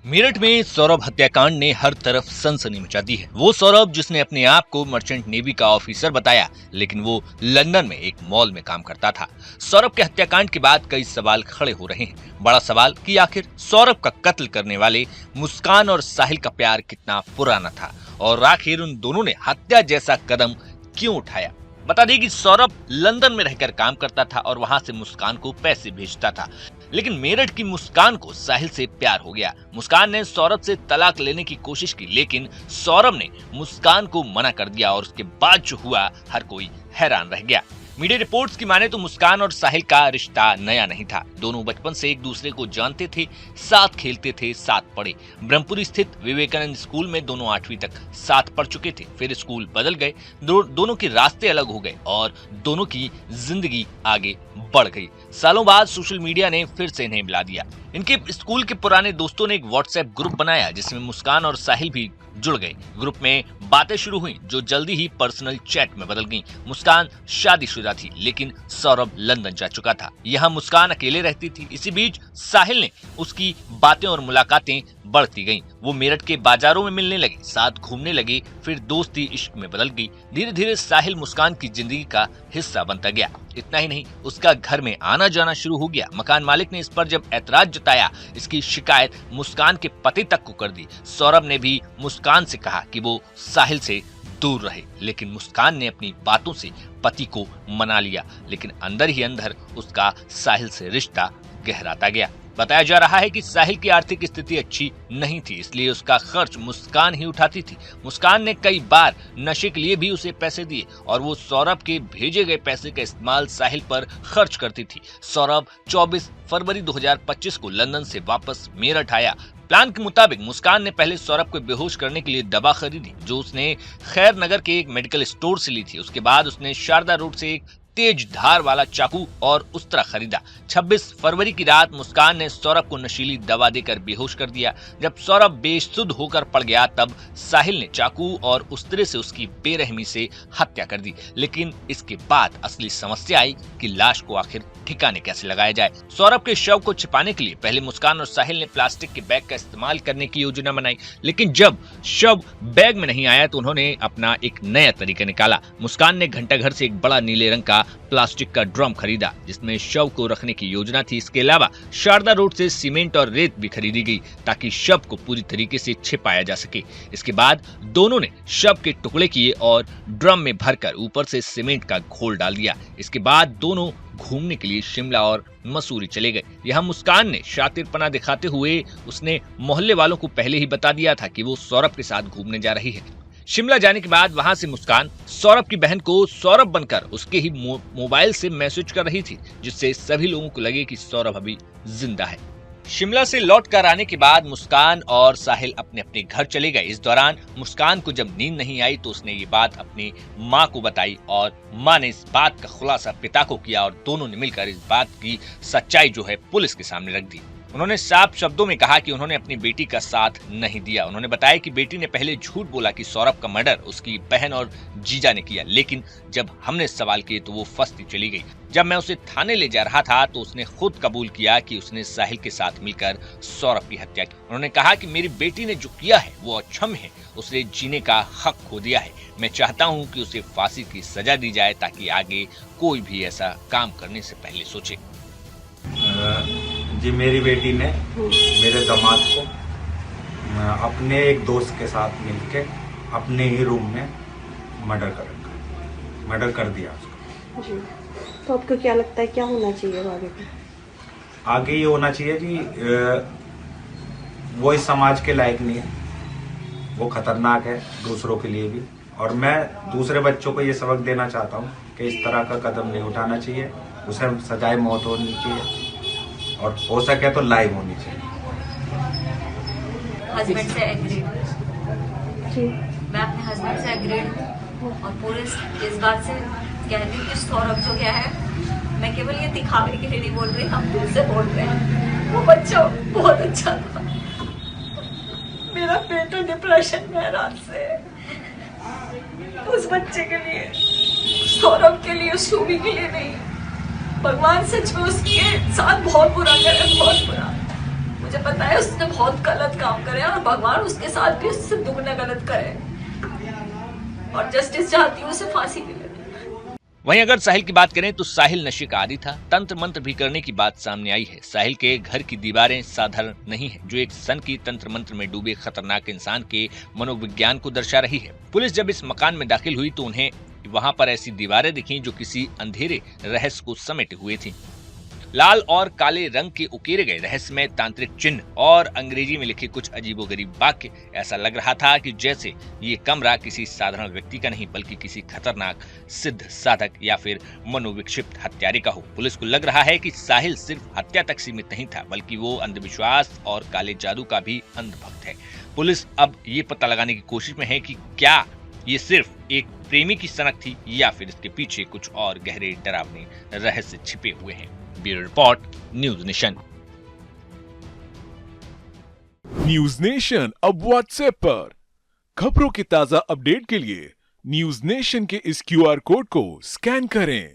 मेरठ में सौरभ हत्याकांड ने हर तरफ सनसनी मचा दी है। वो सौरभ जिसने अपने आप को मर्चेंट नेवी का ऑफिसर बताया, लेकिन वो लंदन में एक मॉल में काम करता था। सौरभ के हत्याकांड के बाद कई सवाल खड़े हो रहे हैं। बड़ा सवाल कि आखिर सौरभ का कत्ल करने वाले मुस्कान और साहिल का प्यार कितना पुराना था और आखिर उन दोनों ने हत्या जैसा कदम क्यों उठाया। बता दें कि सौरभ लंदन में रहकर काम करता था और वहां से मुस्कान को पैसे भेजता था, लेकिन मेरठ की मुस्कान को साहिल से प्यार हो गया। मुस्कान ने सौरभ से तलाक लेने की कोशिश की, लेकिन सौरभ ने मुस्कान को मना कर दिया और उसके बाद जो हुआ हर कोई हैरान रह गया। मीडिया रिपोर्ट्स की माने तो मुस्कान और साहिल का रिश्ता नया नहीं था। दोनों बचपन से एक दूसरे को जानते थे, साथ खेलते थे, साथ पढ़े। ब्रह्मपुरी स्थित विवेकानंद स्कूल में दोनों 8वीं तक साथ पढ़ चुके थे। फिर स्कूल बदल गए, दोनों के रास्ते अलग हो गए और दोनों की जिंदगी आगे बढ़ गई। सालों बाद सोशल मीडिया ने फिर से इन्हें मिला दिया। इनके स्कूल के पुराने दोस्तों ने एक व्हाट्सएप ग्रुप बनाया जिसमें मुस्कान और साहिल भी जुड़ गए। ग्रुप में बातें शुरू हुई जो जल्दी ही पर्सनल चैट में बदल गईं। मुस्कान शादीशुदा थी, लेकिन सौरभ लंदन जा चुका था। यहाँ मुस्कान अकेले रहती थी। इसी बीच साहिल ने उसकी बातें और मुलाकातें बढ़ती गईं। वो मेरठ के बाजारों में मिलने लगे, साथ घूमने लगे, फिर दोस्ती इश्क में बदल गई। धीरे धीरे साहिल मुस्कान की जिंदगी का हिस्सा बनता गया। इतना ही नहीं, उसका घर में आना जाना शुरू हो गया। मकान मालिक ने इस पर जब ऐतराज जताया, इसकी शिकायत मुस्कान के पति तक को कर दी। सौरभ ने भी मुस्कान से कहा कि वो साहिल से दूर रहे, लेकिन मुस्कान ने अपनी बातों से पति को मना लिया। लेकिन अंदर ही अंदर उसका साहिल से रिश्ता गहराता गया। बताया जा रहा है कि साहिल की आर्थिक स्थिति अच्छी नहीं थी, इसलिए उसका खर्च मुस्कान ही उठाती थी। मुस्कान ने कई बार नशे के लिए भी उसे पैसे दिए और वो सौरभ के भेजे गए पैसे का इस्तेमाल साहिल पर खर्च करती थी। सौरभ 24 फरवरी 2025 को लंदन से वापस मेरठ आया। प्लान के मुताबिक मुस्कान ने पहले सौरभ को बेहोश करने के लिए दवा खरीदी, जो उसने खैर नगर के एक मेडिकल स्टोर से ली थी। उसके बाद उसने शारदा रोड से एक तेज धार वाला चाकू और उस्तरा खरीदा। 26 फरवरी की रात मुस्कान ने सौरभ को नशीली दवा देकर बेहोश कर दिया। जब सौरभ बेसुध होकर पड़ गया, तब साहिल ने चाकू और उस्तरे से उसकी बेरहमी से हत्या कर दी। लेकिन इसके बाद असली समस्या आई कि लाश को आखिर ठिकाने कैसे लगाया जाए। सौरभ के शव को छिपाने के लिए पहले मुस्कान और साहिल ने प्लास्टिक के बैग का इस्तेमाल करने की योजना बनाई, लेकिन जब शव बैग में नहीं आया तो उन्होंने अपना एक नया तरीका निकाला। मुस्कान ने घंटाघर से एक बड़ा नीले रंग का प्लास्टिक का ड्रम खरीदा जिसमें शव को रखने की योजना थी। इसके अलावा शारदा रोड से सीमेंट और रेत भी खरीदी गई ताकि शव को पूरी तरीके से छिपाया जा सके। इसके बाद दोनों ने शव के टुकड़े किए और ड्रम में भरकर ऊपर से सीमेंट का घोल डाल दिया। इसके बाद दोनों घूमने के लिए शिमला और मसूरी चले गए। यहाँ मुस्कान ने शातिरपना दिखाते हुए उसने मोहल्ले वालों को पहले ही बता दिया था कि वो सौरभ के साथ घूमने जा रही है। शिमला जाने के बाद वहां से मुस्कान सौरभ की बहन को सौरभ बनकर उसके ही मोबाइल से मैसेज कर रही थी, जिससे सभी लोगों को लगे कि सौरभ अभी जिंदा है। शिमला से लौट कर आने के बाद मुस्कान और साहिल अपने अपने घर चले गए। इस दौरान मुस्कान को जब नींद नहीं आई तो उसने ये बात अपनी माँ को बताई और माँ ने इस बात का खुलासा पिता को किया और दोनों ने मिलकर इस बात की सच्चाई जो है पुलिस के सामने रख दी। उन्होंने साफ शब्दों में कहा कि उन्होंने अपनी बेटी का साथ नहीं दिया। उन्होंने बताया कि बेटी ने पहले झूठ बोला कि सौरभ का मर्डर उसकी बहन और जीजा ने किया, लेकिन जब हमने सवाल किए तो वो फंसती चली गई। जब मैं उसे थाने ले जा रहा था तो उसने खुद कबूल किया कि उसने साहिल के साथ मिलकर सौरभ की हत्या की। उन्होंने कहा कि मेरी बेटी ने जो किया है वो अक्षम्य है, उसने जीने का हक खो दिया है। मैं चाहता हूँ कि उसे फांसी की सजा दी जाए ताकि आगे कोई भी ऐसा काम करने से पहले सोचे। जी, मेरी बेटी ने मेरे दामाद को अपने एक दोस्त के साथ मिलके अपने ही रूम में मर्डर कर दिया उसका। जी, तो आपको क्या लगता है क्या होना चाहिए आगे? आगे ये होना चाहिए कि वो इस समाज के लायक नहीं है, वो खतरनाक है दूसरों के लिए भी। और मैं दूसरे बच्चों को ये सबक देना चाहता हूँ कि इस तरह का कदम नहीं उठाना चाहिए, उसे सजाए मौत होनी चाहिए और हो सके तो लाइव होनी चाहिए। हस्बैंड से एग्रीड, जी, मैं अपने हस्बैंड से एग्रीड हूँ और पूरे इस बात से कहती हूँ कि सौरभ जो क्या है, मैं केवल ये दिखावे के लिए नहीं बोल रही, हम दिल से बोल रहे हैं। वो बच्चा बहुत अच्छा था। मेरा बेटा डिप्रेशन में है रात से। उस बच्चे के लिए, सौरभ के लिए, शोभी के लिए नहीं, भगवान सच में उसके साथ बहुत बुरा करे, बहुत बुरा। मुझे पता है उसने बहुत गलत काम करे और भगवान उसके साथ भी उससे दुगना गलत करे और जस्टिस चाहती हूँ उसे फांसी मिले। वहीं अगर साहिल की बात करें तो साहिल नशे का आदी था। तंत्र मंत्र भी करने की बात सामने आई है। साहिल के घर की दीवारें साधारण नहीं है, जो एक सन की तंत्र मंत्र में डूबे खतरनाक इंसान के मनोविज्ञान को दर्शा रही है। पुलिस जब इस मकान में दाखिल हुई तो उन्हें वहां पर ऐसी दीवारें दिखी जो किसी अंधेरे रहस्य को समेटे हुए थी। लाल और काले रंग के उकेरे गए रहस्यमय तांत्रिक चिन्ह और अंग्रेजी में लिखे कुछ अजीबोगरीब वाक्य। ऐसा लग रहा था कि जैसे ये कमरा किसी साधारण व्यक्ति का नहीं बल्कि किसी खतरनाक सिद्ध साधक या फिर मनोविक्षिप्त हत्यारे का हो। पुलिस को लग रहा है कि साहिल सिर्फ हत्या तक सीमित नहीं था बल्कि वो अंधविश्वास और काले जादू का भी अंधभक्त है। पुलिस अब ये पता लगाने की कोशिश में है कि क्या ये सिर्फ एक प्रेमी की सनक थी या फिर इसके पीछे कुछ और गहरे डरावने रहस्य छिपे हुए हैं। Bureau report, news nation. News nation अब व्हाट्सएप पर खबरों के ताजा अपडेट के लिए न्यूज नेशन के इस QR कोड को स्कैन करें।